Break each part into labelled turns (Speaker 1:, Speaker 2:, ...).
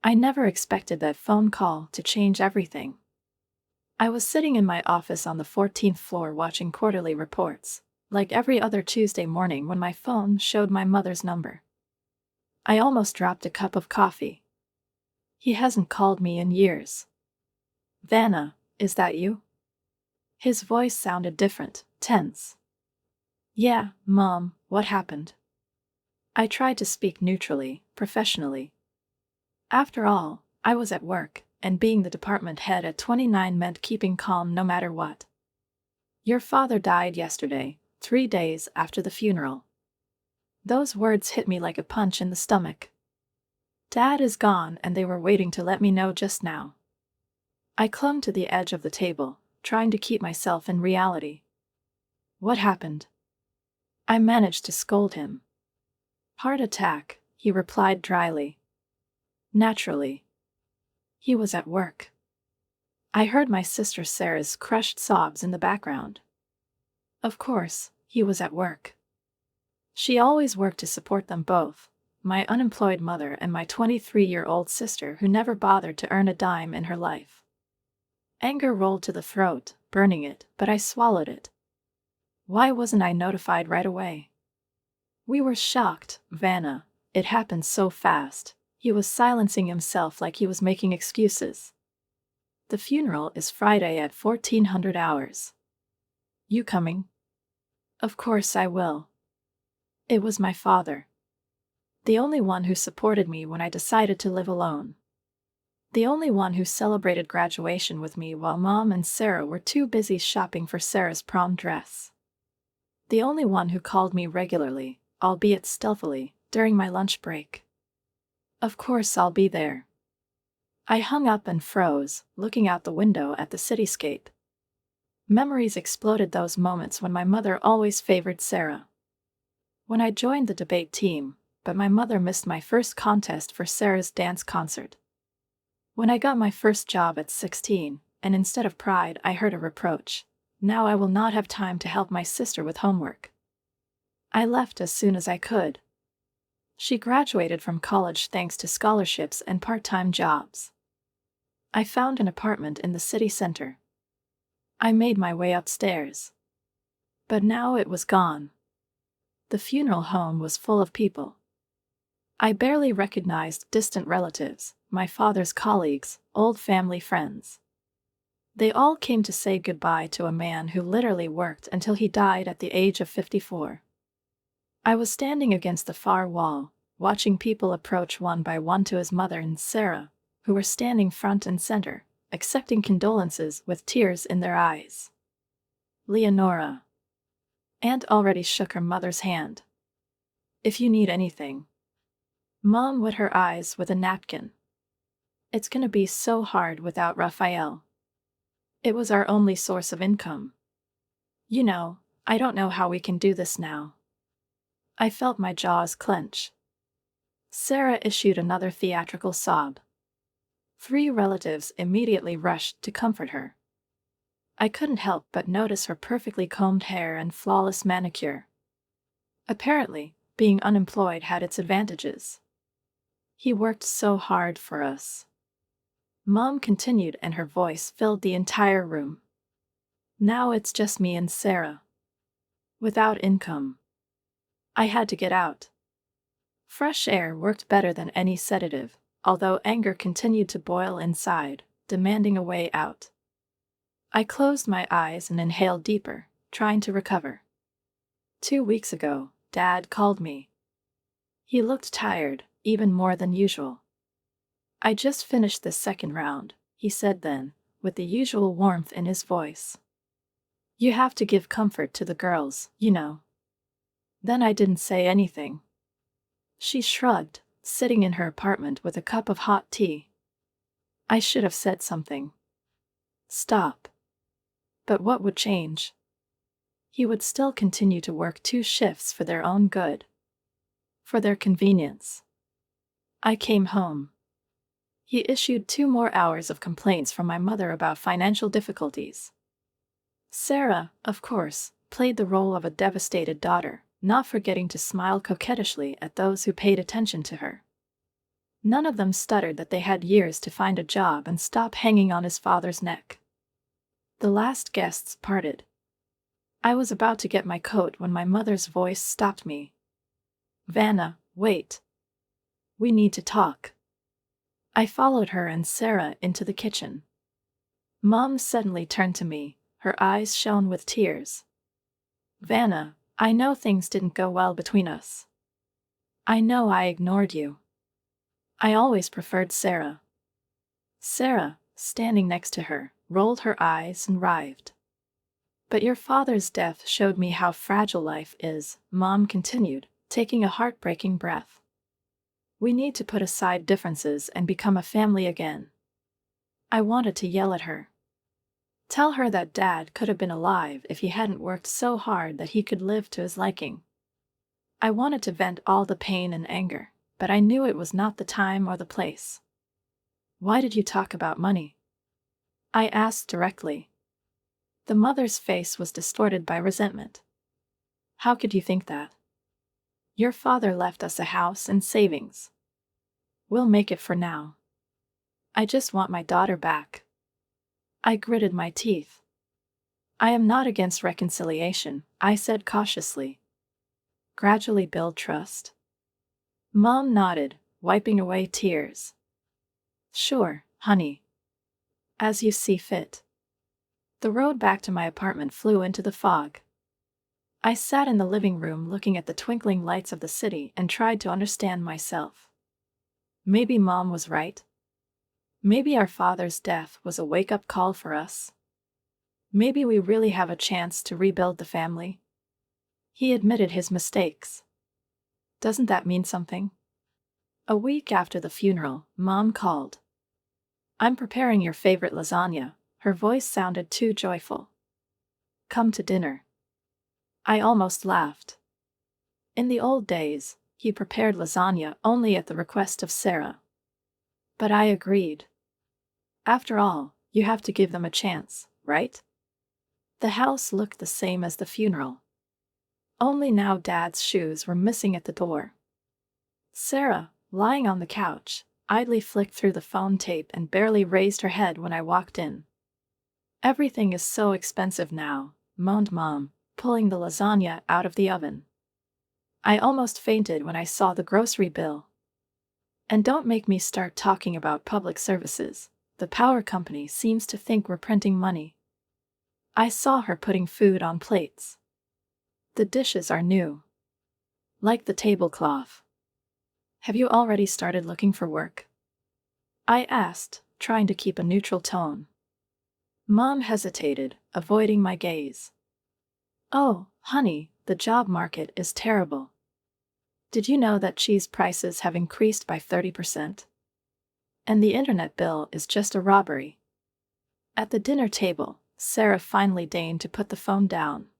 Speaker 1: I never expected that phone call to change everything. I was sitting in my office on the 14th floor watching quarterly reports, like every other Tuesday morning when my phone showed my mother's number. I almost dropped a cup of coffee. He hasn't called me in years. Vanna, is that you? His voice sounded different, tense. Yeah, Mom, what happened? I tried to speak neutrally, professionally. After all, I was at work, and being the department head at 29 meant keeping calm no matter what. Your father died yesterday, 3 days after the funeral. Those words hit me like a punch in the stomach. Dad is gone, and they were waiting to let me know just now. I clung to the edge of the table, trying to keep myself in reality. What happened? I managed to scold him. Heart attack, he replied dryly. Naturally. He was at work. I heard my sister Sarah's crushed sobs in the background. Of course, he was at work. She always worked to support them both, my unemployed mother and my 23-year-old sister who never bothered to earn a dime in her life. Anger rolled to the throat, burning it, but I swallowed it. Why wasn't I notified right away? We were shocked, Vanna. It happened so fast. He was silencing himself like he was making excuses. The funeral is Friday at 1400 hours. You coming? Of course I will. It was my father. The only one who supported me when I decided to live alone. The only one who celebrated graduation with me while Mom and Sarah were too busy shopping for Sarah's prom dress. The only one who called me regularly, albeit stealthily, during my lunch break. Of course I'll be there. I hung up and froze, looking out the window at the cityscape. Memories exploded, those moments when my mother always favored Sarah. When I joined the debate team, but my mother missed my first contest for Sarah's dance concert. When I got my first job at 16, and instead of pride I heard a reproach. Now I will not have time to help my sister with homework. I left as soon as I could. She graduated from college thanks to scholarships and part-time jobs. I found an apartment in the city center. I made my way upstairs. But now it was gone. The funeral home was full of people. I barely recognized distant relatives, my father's colleagues, old family friends. They all came to say goodbye to a man who literally worked until he died at the age of 54. I was standing against the far wall, watching people approach one by one to his mother and Sarah, who were standing front and center, accepting condolences with tears in their eyes. Leonora. Aunt already shook her mother's hand. If you need anything. Mom wet her eyes with a napkin. It's gonna be so hard without Raphael. It was our only source of income. You know, I don't know how we can do this now. I felt my jaws clench. Sarah issued another theatrical sob. 3 relatives immediately rushed to comfort her. I couldn't help but notice her perfectly combed hair and flawless manicure. Apparently, being unemployed had its advantages. He worked so hard for us. Mom continued, and her voice filled the entire room. Now it's just me and Sarah. Without income. I had to get out. Fresh air worked better than any sedative, although anger continued to boil inside, demanding a way out. I closed my eyes and inhaled deeper, trying to recover. 2 weeks ago, Dad called me. He looked tired, even more than usual. I just finished the second round, he said then, with the usual warmth in his voice. You have to give comfort to the girls, you know. Then I didn't say anything. She shrugged, sitting in her apartment with a cup of hot tea. I should have said something. Stop. But what would change? He would still continue to work 2 shifts for their own good. For their convenience. I came home. He issued 2 more hours of complaints from my mother about financial difficulties. Sarah, of course, played the role of a devastated daughter, not forgetting to smile coquettishly at those who paid attention to her. None of them stuttered that they had years to find a job and stop hanging on his father's neck. The last guests parted. I was about to get my coat when my mother's voice stopped me. "Vanna, wait. We need to talk." I followed her and Sarah into the kitchen. Mom suddenly turned to me, her eyes shone with tears. "Vanna, I know things didn't go well between us. I know I ignored you. I always preferred Sarah." Sarah, standing next to her, rolled her eyes and writhed. "But your father's death showed me how fragile life is," Mom continued, taking a heartbreaking breath. "We need to put aside differences and become a family again." I wanted to yell at her. Tell her that Dad could have been alive if he hadn't worked so hard that he could live to his liking. I wanted to vent all the pain and anger, but I knew it was not the time or the place. "Why did you talk about money?" I asked directly. The mother's face was distorted by resentment. "How could you think that? Your father left us a house and savings. We'll make it for now. I just want my daughter back." I gritted my teeth. "I am not against reconciliation," I said cautiously. "Gradually build trust." Mom nodded, wiping away tears. "Sure, honey. As you see fit." The road back to my apartment flew into the fog. I sat in the living room looking at the twinkling lights of the city and tried to understand myself. Maybe Mom was right. Maybe our father's death was a wake-up call for us. Maybe we really have a chance to rebuild the family. He admitted his mistakes. Doesn't that mean something? A week after the funeral, Mom called. "I'm preparing your favorite lasagna." Her voice sounded too joyful. "Come to dinner." I almost laughed. In the old days, he prepared lasagna only at the request of Sarah. But I agreed. After all, you have to give them a chance, right? The house looked the same as the funeral. Only now Dad's shoes were missing at the door. Sarah, lying on the couch, idly flicked through the phone tape and barely raised her head when I walked in. "Everything is so expensive now," moaned Mom, pulling the lasagna out of the oven. I almost fainted when I saw the grocery bill. And don't make me start talking about public services. The power company seems to think we're printing money. I saw her putting food on plates. The dishes are new. Like the tablecloth. "Have you already started looking for work?" I asked, trying to keep a neutral tone. Mom hesitated, avoiding my gaze. "Oh, honey, the job market is terrible. Did you know that cheese prices have increased by 30%? And the internet bill is just a robbery." At the dinner table, Sarah finally deigned to put the phone down.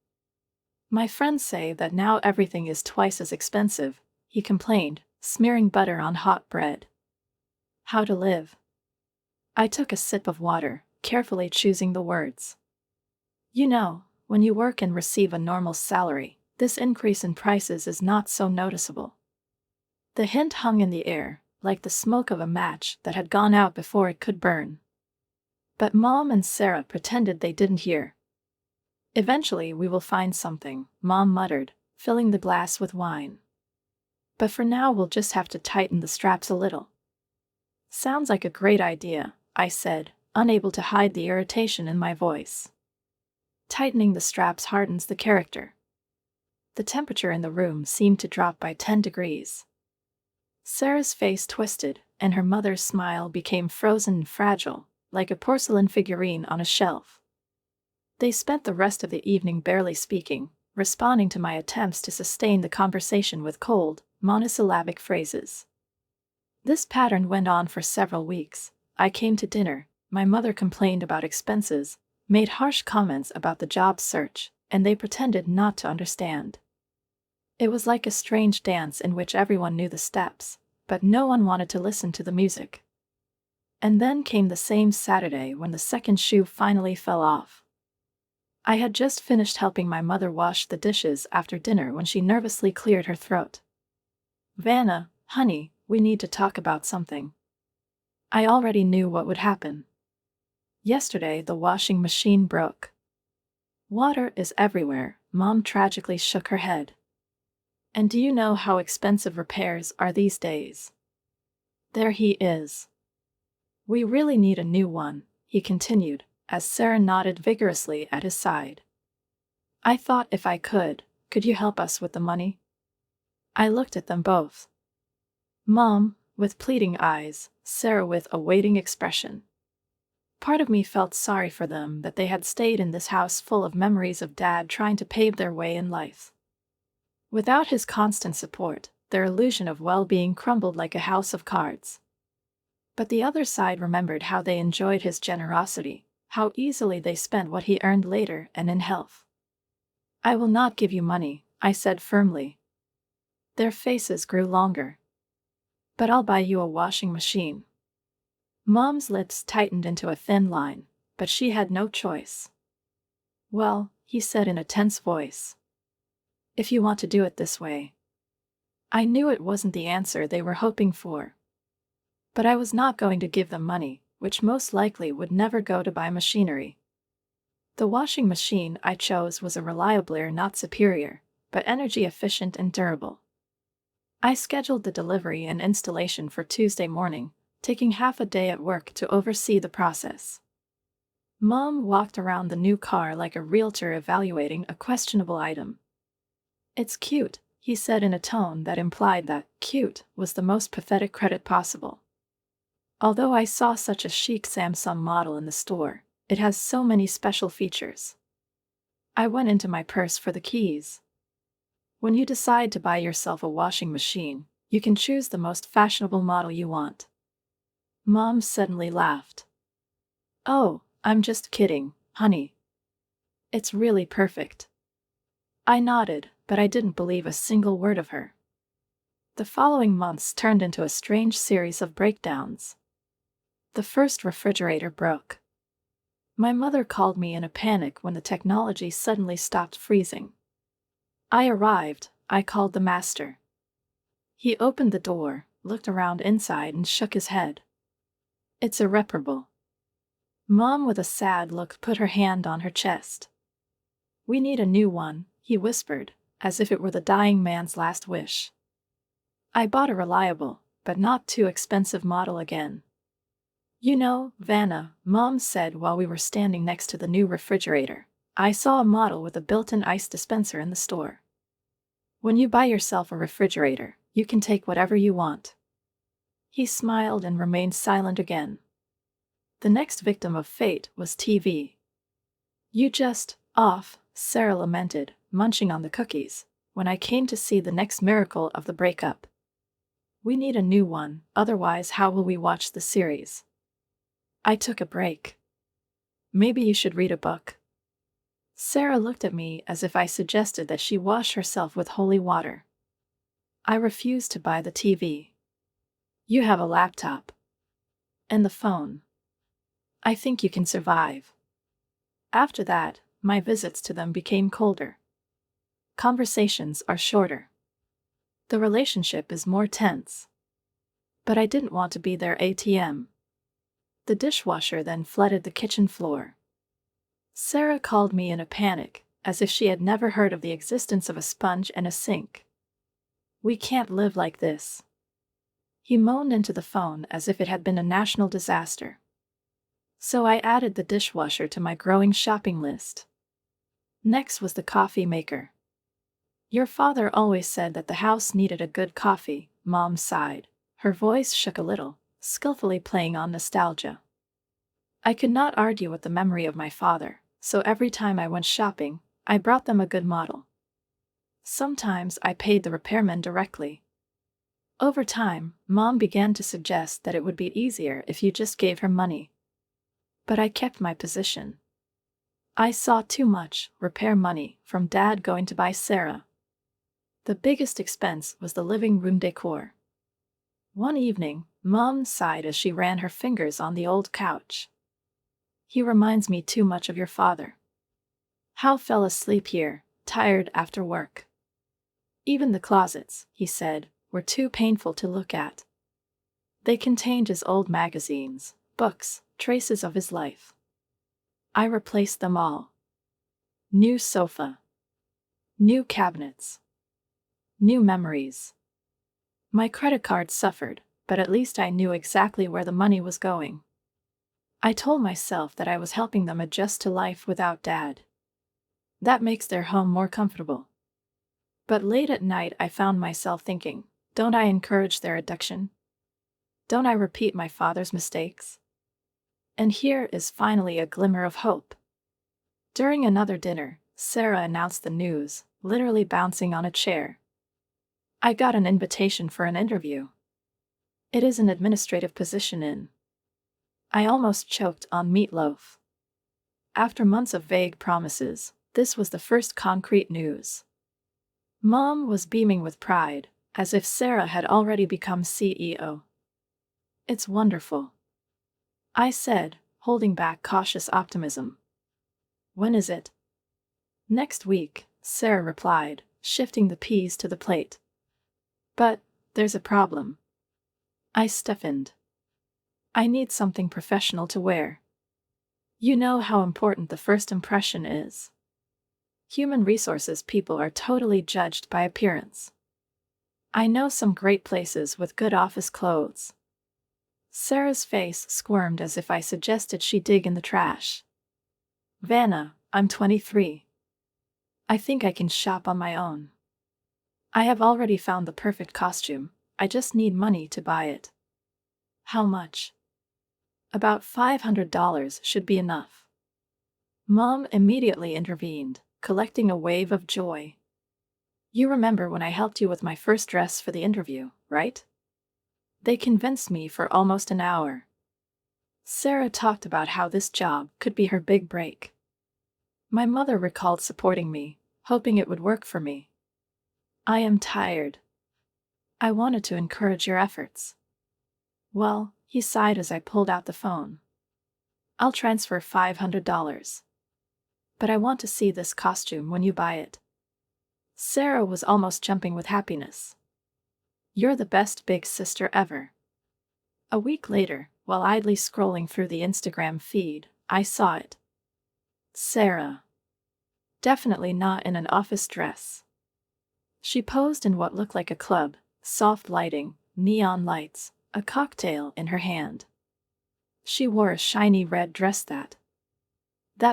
Speaker 1: "My friends say that now everything is twice as expensive," he complained, smearing butter on hot bread. "How to live?" I took a sip of water, carefully choosing the words. "You know, when you work and receive a normal salary, this increase in prices is not so noticeable." The hint hung in the air, like the smoke of a match that had gone out before it could burn. But Mom and Sarah pretended they didn't hear. "Eventually we will find something," Mom muttered, filling the glass with wine. "But for now we'll just have to tighten the straps a little." "Sounds like a great idea," I said, unable to hide the irritation in my voice. Tightening the straps hardens the character. The temperature in the room seemed to drop by 10 degrees. Sarah's face twisted, and her mother's smile became frozen and fragile, like a porcelain figurine on a shelf. They spent the rest of the evening barely speaking, responding to my attempts to sustain the conversation with cold, monosyllabic phrases. This pattern went on for several weeks. I came to dinner, my mother complained about expenses, made harsh comments about the job search, and they pretended not to understand. It was like a strange dance in which everyone knew the steps, but no one wanted to listen to the music. And then came the same Saturday when the second shoe finally fell off. I had just finished helping my mother wash the dishes after dinner when she nervously cleared her throat. "Vanna, honey, we need to talk about something. I already knew what would happen. Yesterday, the washing machine broke. Water is everywhere, Mom tragically shook her head. And do you know how expensive repairs are these days? There he is. We really need a new one, he continued, as Sarah nodded vigorously at his side. I thought if I could you help us with the money? I looked at them both. Mom, with pleading eyes, Sarah with a waiting expression. Part of me felt sorry for them that they had stayed in this house full of memories of Dad trying to pave their way in life. Without his constant support, their illusion of well-being crumbled like a house of cards. But the other side remembered how they enjoyed his generosity, how easily they spent what he earned later and in health. I will not give you money, I said firmly. Their faces grew longer. But I'll buy you a washing machine. Mom's lips tightened into a thin line, but she had no choice. Well, he said in a tense voice. If you want to do it this way. I knew it wasn't the answer they were hoping for. But I was not going to give them money, which most likely would never go to buy machinery. The washing machine I chose was a reliabler, not superior, but energy efficient and durable. I scheduled the delivery and installation for Tuesday morning, taking half a day at work to oversee the process. Mom walked around the new car like a realtor evaluating a questionable item. It's cute, he said in a tone that implied that cute was the most pathetic credit possible. Although I saw such a chic Samsung model in the store, it has so many special features. I went into my purse for the keys. When you decide to buy yourself a washing machine, you can choose the most fashionable model you want. Mom suddenly laughed. Oh, I'm just kidding, honey. It's really perfect. I nodded, but I didn't believe a single word of her. The following months turned into a strange series of breakdowns. The first refrigerator broke. My mother called me in a panic when the technology suddenly stopped freezing. I arrived, I called the master. He opened the door, looked around inside and shook his head. It's irreparable. Mom with a sad look put her hand on her chest. We need a new one, he whispered, as if it were the dying man's last wish. I bought a reliable, but not too expensive model again. You know, Vanna, Mom said while we were standing next to the new refrigerator, I saw a model with a built-in ice dispenser in the store. When you buy yourself a refrigerator, you can take whatever you want. He smiled and remained silent again. The next victim of fate was TV. You just off, Sarah lamented, munching on the cookies, when I came to see the next miracle of the breakup. We need a new one, otherwise how will we watch the series? I took a break. Maybe you should read a book. Sarah looked at me as if I suggested that she wash herself with holy water. I refused to buy the TV. You have a laptop. And the phone. I think you can survive. After that, my visits to them became colder. Conversations are shorter. The relationship is more tense. But I didn't want to be their ATM. The dishwasher then flooded the kitchen floor. Sarah called me in a panic, as if she had never heard of the existence of a sponge and a sink. We can't live like this. He moaned into the phone as if it had been a national disaster. So I added the dishwasher to my growing shopping list. Next was the coffee maker. Your father always said that the house needed a good coffee, Mom sighed. Her voice shook a little, skillfully playing on nostalgia. I could not argue with the memory of my father, so every time I went shopping, I brought them a good model. Sometimes I paid the repairman directly. Over time, Mom began to suggest that it would be easier if you just gave her money. But I kept my position. I saw too much repair money from Dad going to buy Sarah. The biggest expense was the living room decor. One evening, Mom sighed as she ran her fingers on the old couch. He reminds me too much of your father. Hal fell asleep here, tired after work. Even the closets, he said, were too painful to look at. They contained his old magazines, books, traces of his life. I replaced them all. New sofa. New cabinets. New memories. My credit card suffered, but at least I knew exactly where the money was going. I told myself that I was helping them adjust to life without Dad. That makes their home more comfortable. But late at night I found myself thinking, don't I encourage their addiction? Don't I repeat my father's mistakes? And here is finally a glimmer of hope. During another dinner, Sarah announced the news, literally bouncing on a chair. I got an invitation for an interview. It is an administrative position in. I almost choked on meatloaf. After months of vague promises, this was the first concrete news. Mom was beaming with pride, as if Sarah had already become CEO. It's wonderful, I said, holding back cautious optimism. When is it? Next week, Sarah replied, shifting the peas to the plate. But there's a problem. I stiffened. I need something professional to wear. You know how important the first impression is. Human resources people are totally judged by appearance. I know some great places with good office clothes. Sarah's face squirmed as if I suggested she dig in the trash. Vanna, I'm 23. I think I can shop on my own. I have already found the perfect costume, I just need money to buy it. How much? About $500 should be enough. Mom immediately intervened, collecting a wave of joy. You remember when I helped you with my first dress for the interview, right? They convinced me for almost an hour. Sarah talked about how this job could be her big break. My mother recalled supporting me, hoping it would work for me. I am tired. I wanted to encourage your efforts. Well, he sighed as I pulled out the phone. I'll transfer $500. But I want to see this costume when you buy it. Sarah was almost jumping with happiness. You're the best big sister ever. A week later, while idly scrolling through the Instagram feed, I saw it. Sarah. Definitely not in an office dress. She posed in what looked like a club, soft lighting, neon lights, a cocktail in her hand. She wore a shiny red dress that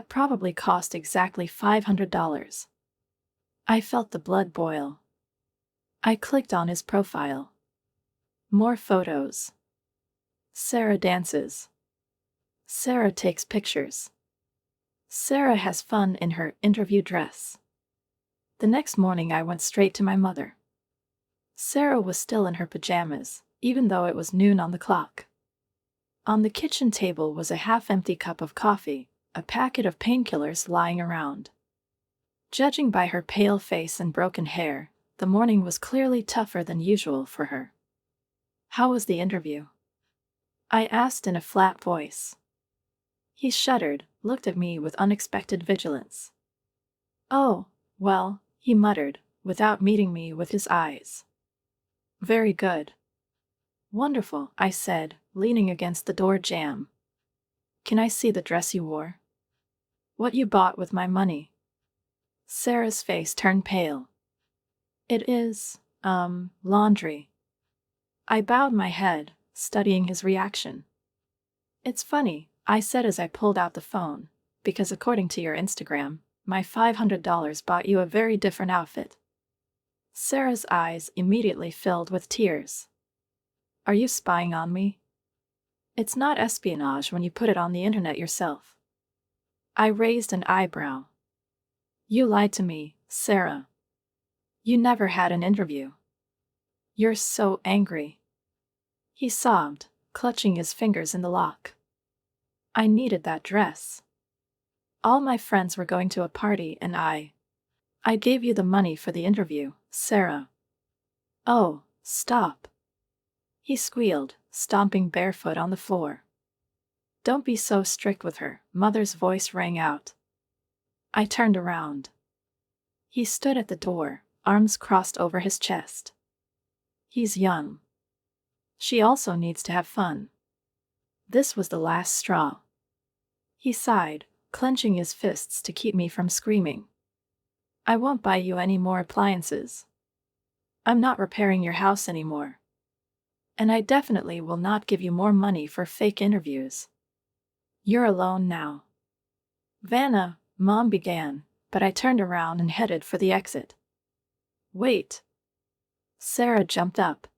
Speaker 1: probably cost exactly $500. I felt the blood boil. I clicked on his profile. More photos. Sarah dances. Sarah takes pictures. Sarah has fun in her interview dress. The next morning I went straight to my mother. Sarah was still in her pajamas, even though it was noon on the clock. On the kitchen table was a half-empty cup of coffee, a packet of painkillers lying around. Judging by her pale face and broken hair, the morning was clearly tougher than usual for her. How was the interview? I asked in a flat voice. He shuddered, looked at me with unexpected vigilance. Oh, well, he muttered, without meeting me with his eyes. Very good. Wonderful, I said, leaning against the door jamb. Can I see the dress you wore? What you bought with my money? Sarah's face turned pale. It is, laundry. I bowed my head, studying his reaction. It's funny, I said as I pulled out the phone, because according to your Instagram, my $500 bought you a very different outfit. Sarah's eyes immediately filled with tears. Are you spying on me? It's not espionage when you put it on the internet yourself. I raised an eyebrow. You lied to me, Sarah. You never had an interview. You're so angry. He sobbed, clutching his fingers in the lock. I needed that dress. All my friends were going to a party and I gave you the money for the interview, Sarah. Oh, stop. He squealed, stomping barefoot on the floor. Don't be so strict with her, Mother's voice rang out. I turned around. He stood at the door, arms crossed over his chest. He's young. She also needs to have fun. This was the last straw. He sighed, clenching his fists to keep me from screaming. I won't buy you any more appliances. I'm not repairing your house anymore. And I definitely will not give you more money for fake interviews. You're alone now. Vanna, Mom began, but I turned around and headed for the exit. Wait. Sarah jumped up.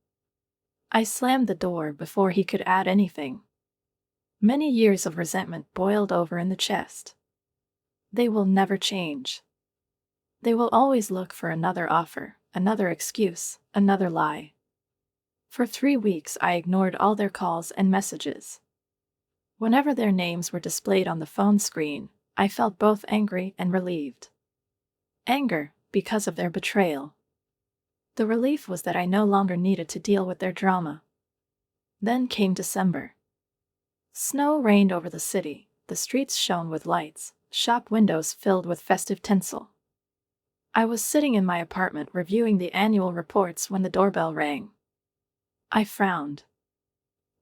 Speaker 1: I slammed the door before he could add anything. Many years of resentment boiled over in the chest. They will never change. They will always look for another offer, another excuse, another lie. For 3 weeks I ignored all their calls and messages. Whenever their names were displayed on the phone screen, I felt both angry and relieved. Anger, because of their betrayal. The relief was that I no longer needed to deal with their drama. Then came December. Snow rained over the city, the streets shone with lights, shop windows filled with festive tinsel. I was sitting in my apartment reviewing the annual reports when the doorbell rang. I frowned.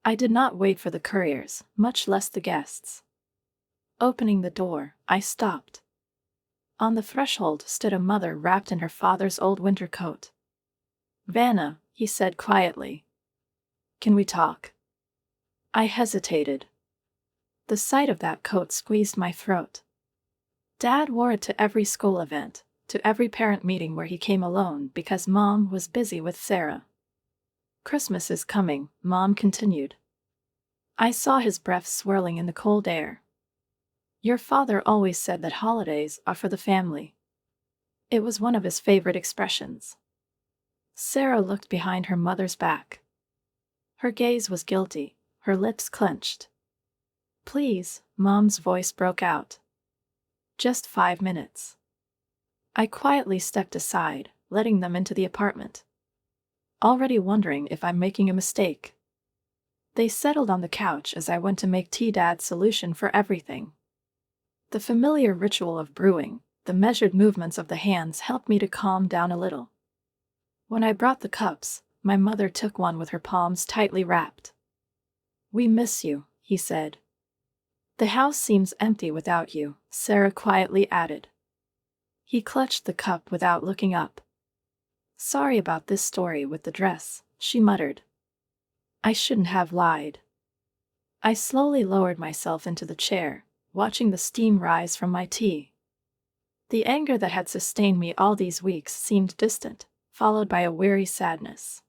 Speaker 1: I did not wait for the couriers, much less the guests. Opening the door, I stopped. On the threshold stood a mother wrapped in her father's old winter coat. Vanna, he said quietly. Can we talk? I hesitated. The sight of that coat squeezed my throat. Dad wore it to every school event, to every parent meeting where he came alone because Mom was busy with Sarah. Christmas is coming, Mom continued. I saw his breath swirling in the cold air. Your father always said that holidays are for the family. It was one of his favorite expressions. Sarah looked behind her mother's back. Her gaze was guilty, her lips clenched. Please, Mom's voice broke out. Just 5 minutes. I quietly stepped aside, letting them into the apartment. Already wondering if I'm making a mistake. They settled on the couch as I went to make tea. Dad's solution for everything. The familiar ritual of brewing, the measured movements of the hands helped me to calm down a little. When I brought the cups, my mother took one with her palms tightly wrapped. We miss you, he said. The house seems empty without you, Sarah quietly added. He clutched the cup without looking up. Sorry about this story with the dress, she muttered. I shouldn't have lied. I slowly lowered myself into the chair, watching the steam rise from my tea. The anger that had sustained me all these weeks seemed distant, followed by a weary sadness.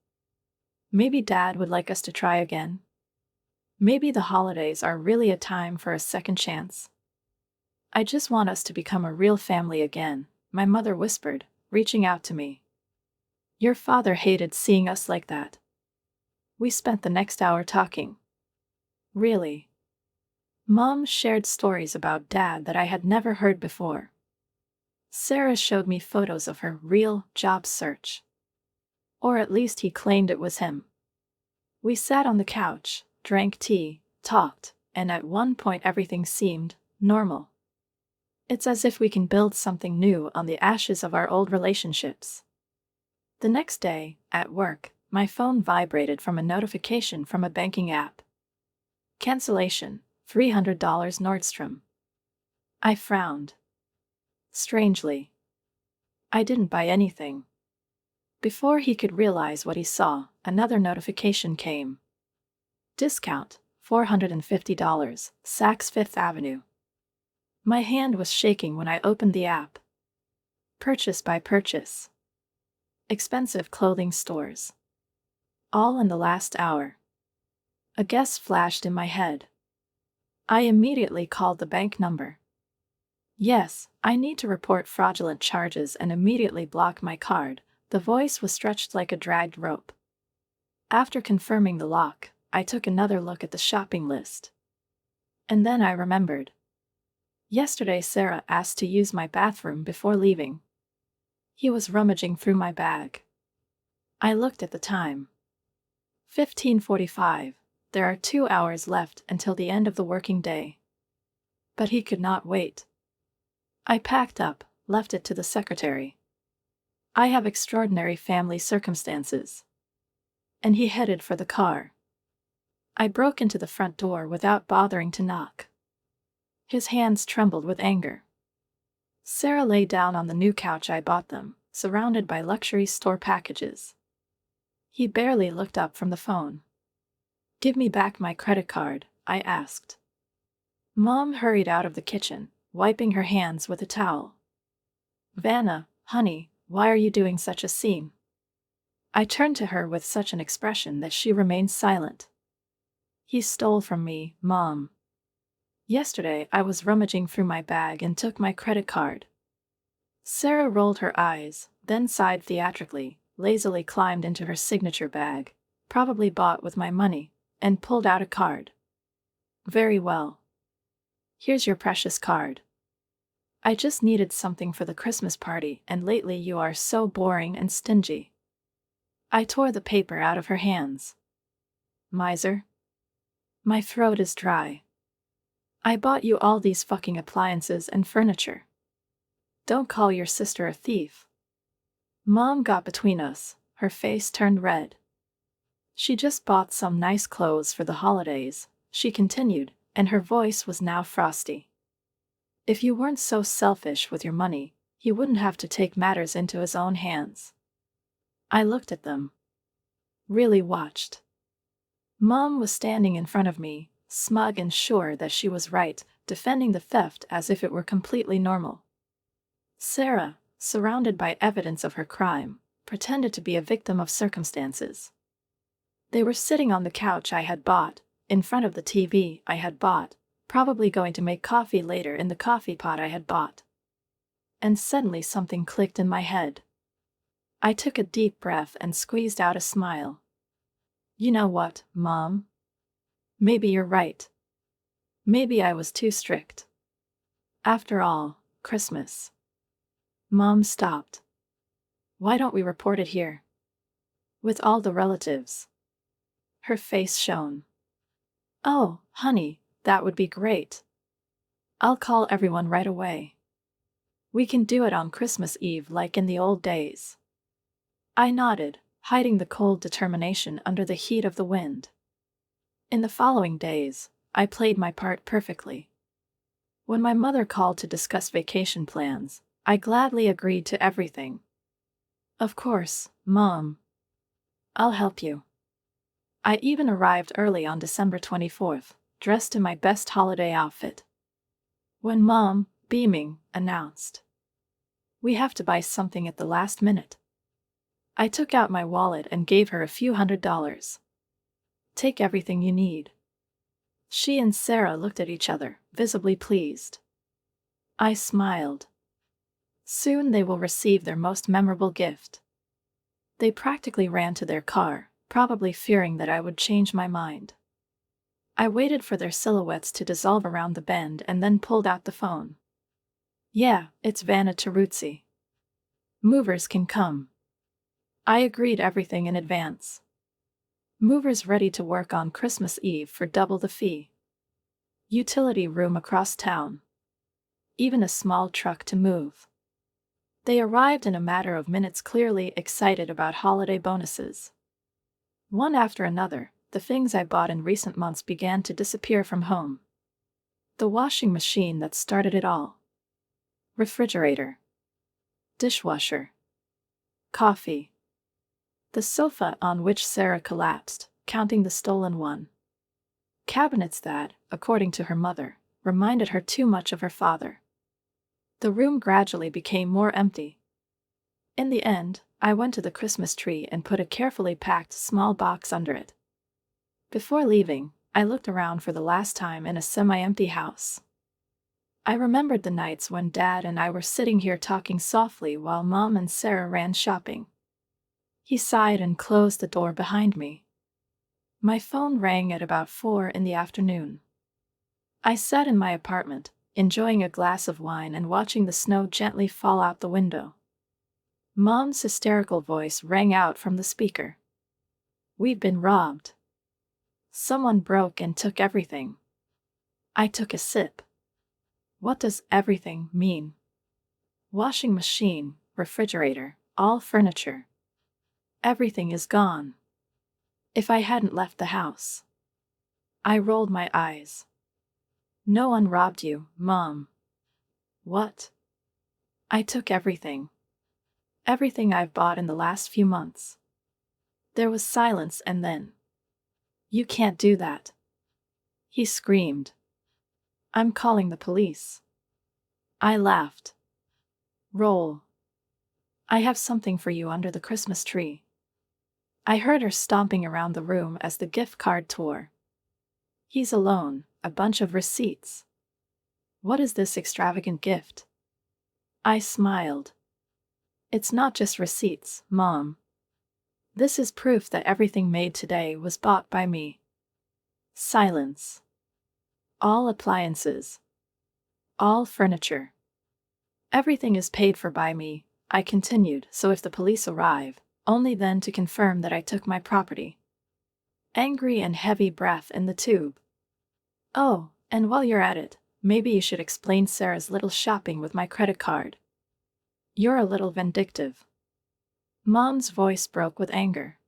Speaker 1: Maybe Dad would like us to try again. Maybe the holidays are really a time for a second chance. I just want us to become a real family again, my mother whispered, reaching out to me. Your father hated seeing us like that. We spent the next hour talking. Really? Mom shared stories about Dad that I had never heard before. Sarah showed me photos of her real job search. Or at least he claimed it was him. We sat on the couch, drank tea, talked, and at one point everything seemed normal. It's as if we can build something new on the ashes of our old relationships. The next day, at work, my phone vibrated from a notification from a banking app. Cancellation, $300 Nordstrom. I frowned. Strangely, I didn't buy anything. Before he could realize what he saw, another notification came. Discount, $450, Saks Fifth Avenue. My hand was shaking when I opened the app. Purchase by purchase. Expensive clothing stores. All in the last hour. A guess flashed in my head. I immediately called the bank number. Yes, I need to report fraudulent charges and immediately block my card. The voice was stretched like a dragged rope. After confirming the lock, I took another look at the shopping list. And then I remembered. Yesterday Sarah asked to use my bathroom before leaving. He was rummaging through my bag. I looked at the time. 15:45. There are 2 hours left until the end of the working day. But he could not wait. I packed up, left it to the secretary. I have extraordinary family circumstances. And he headed for the car. I broke into the front door without bothering to knock. His hands trembled with anger. Sarah lay down on the new couch I bought them, surrounded by luxury store packages. He barely looked up from the phone. "Give me back my credit card," I asked. Mom hurried out of the kitchen, wiping her hands with a towel. "Vanna, honey, why are you doing such a scene?" I turned to her with such an expression that she remained silent. "He stole from me, Mom. Yesterday I was rummaging through my bag and took my credit card." Sarah rolled her eyes, then sighed theatrically, lazily climbed into her signature bag, probably bought with my money, and pulled out a card. "Very well. Here's your precious card. I just needed something for the Christmas party, and lately you are so boring and stingy." I tore the paper out of her hands. "Miser. My throat is dry. I bought you all these fucking appliances and furniture. Don't call your sister a thief." Mom got between us, her face turned red. "She just bought some nice clothes for the holidays," she continued, and her voice was now frosty. "If you weren't so selfish with your money, he wouldn't have to take matters into his own hands." I looked at them. Really watched. Mom was standing in front of me, smug and sure that she was right, defending the theft as if it were completely normal. Sarah, surrounded by evidence of her crime, pretended to be a victim of circumstances. They were sitting on the couch I had bought, in front of the TV I had bought, probably going to make coffee later in the coffee pot I had bought. And suddenly something clicked in my head. I took a deep breath and squeezed out a smile. "You know what, Mom? Maybe you're right. Maybe I was too strict. After all, Christmas." Mom stopped. "Why don't we report it here? With all the relatives?" Her face shone. "Oh, honey, that would be great. I'll call everyone right away. We can do it on Christmas Eve like in the old days." I nodded, hiding the cold determination under the heat of the wind. In the following days, I played my part perfectly. When my mother called to discuss vacation plans, I gladly agreed to everything. "Of course, Mom. I'll help you." I even arrived early on December 24th, dressed in my best holiday outfit. When Mom, beaming, announced, "We have to buy something at the last minute," I took out my wallet and gave her a few $100s. "Take everything you need." She and Sarah looked at each other, visibly pleased. I smiled. Soon they will receive their most memorable gift. They practically ran to their car, probably fearing that I would change my mind. I waited for their silhouettes to dissolve around the bend and then pulled out the phone. "Yeah, it's Vanna Teruzzi. Movers can come." I agreed everything in advance. Movers ready to work on Christmas Eve for double the fee. Utility room across town. Even a small truck to move. They arrived in a matter of minutes, clearly excited about holiday bonuses. One after another, the things I bought in recent months began to disappear from home. The washing machine that started it all. Refrigerator. Dishwasher. Coffee. The sofa on which Sarah collapsed, counting the stolen one. Cabinets that, according to her mother, reminded her too much of her father. The room gradually became more empty. In the end, I went to the Christmas tree and put a carefully packed small box under it. Before leaving, I looked around for the last time in a semi-empty house. I remembered the nights when Dad and I were sitting here talking softly while Mom and Sarah ran shopping. He sighed and closed the door behind me. My phone rang at about 4 in the afternoon. I sat in my apartment, enjoying a glass of wine and watching the snow gently fall out the window. Mom's hysterical voice rang out from the speaker. "We've been robbed. Someone broke and took everything." I took a sip. What does everything mean? Washing machine, refrigerator, all furniture. Everything is gone. If I hadn't left the house. I rolled my eyes. No one robbed you, Mom. What? I took everything. Everything I've bought in the last few months. There was silence and then, "You can't do that," he screamed. "I'm calling the police." I laughed. Roll. I have something for you under the Christmas tree. I heard her stomping around the room as the gift card tore. He's alone, a bunch of receipts. What is this extravagant gift? I smiled. It's not just receipts, Mom. This is proof that everything made today was bought by me. Silence. All appliances. All furniture. Everything is paid for by me, I continued, so if the police arrive, only then to confirm that I took my property. Angry and heavy breath in the tube. Oh, and while you're at it, maybe you should explain Sarah's little shopping with my credit card. You're a little vindictive. Mom's voice broke with anger.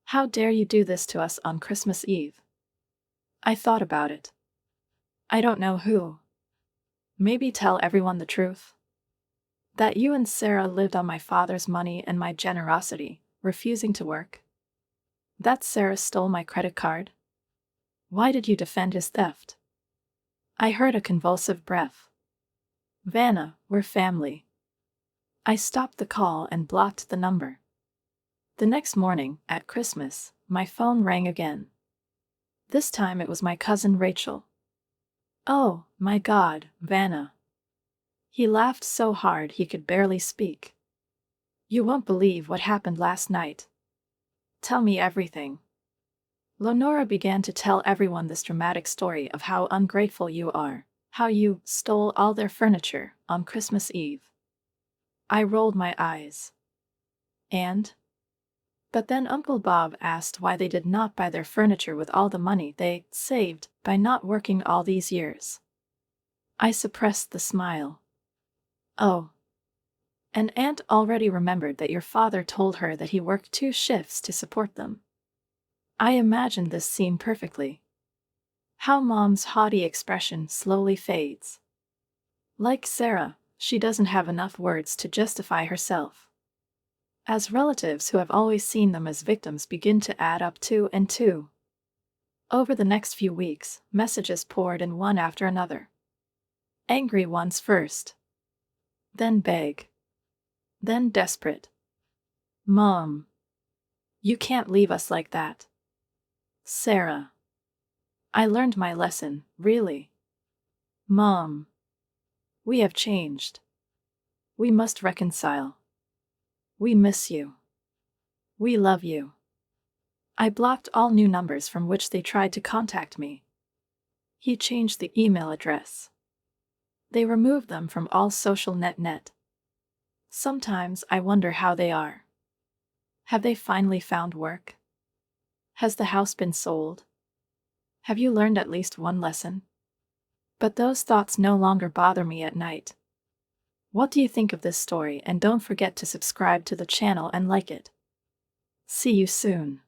Speaker 1: How dare you do this to us on Christmas Eve? I thought about it. I don't know who. Maybe tell everyone the truth. That you and Sarah lived on my father's money and my generosity, refusing to work. That Sarah stole my credit card. Why did you defend his theft? I heard a convulsive breath. Vanna, we're family. I stopped the call and blocked the number. The next morning, at Christmas, my phone rang again. This time it was my cousin Rachel. Oh, my God, Vanna. He laughed so hard he could barely speak. You won't believe what happened last night. Tell me everything. Lenora began to tell everyone this dramatic story of how ungrateful you are, how you stole all their furniture on Christmas Eve. I rolled my eyes. And? But then Uncle Bob asked why they did not buy their furniture with all the money they saved by not working all these years. I suppressed the smile. Oh. And Aunt already remembered that your father told her that he worked 2 shifts to support them. I imagined this scene perfectly. How Mom's haughty expression slowly fades. Like Sarah, she doesn't have enough words to justify herself. As relatives who have always seen them as victims begin to add up 2 and 2. Over the next few weeks, messages poured in one after another. Angry ones first. Then beg. Then desperate. Mom. You can't leave us like that. Sarah. I learned my lesson, really. Mom. We have changed. We must reconcile. We miss you. We love you. I blocked all new numbers from which they tried to contact me. He changed the email address. They removed them from all social net. Sometimes I wonder how they are. Have they finally found work? Has the house been sold? Have you learned at least one lesson? But those thoughts no longer bother me at night. What do you think of this story, and don't forget to subscribe to the channel and like it. See you soon.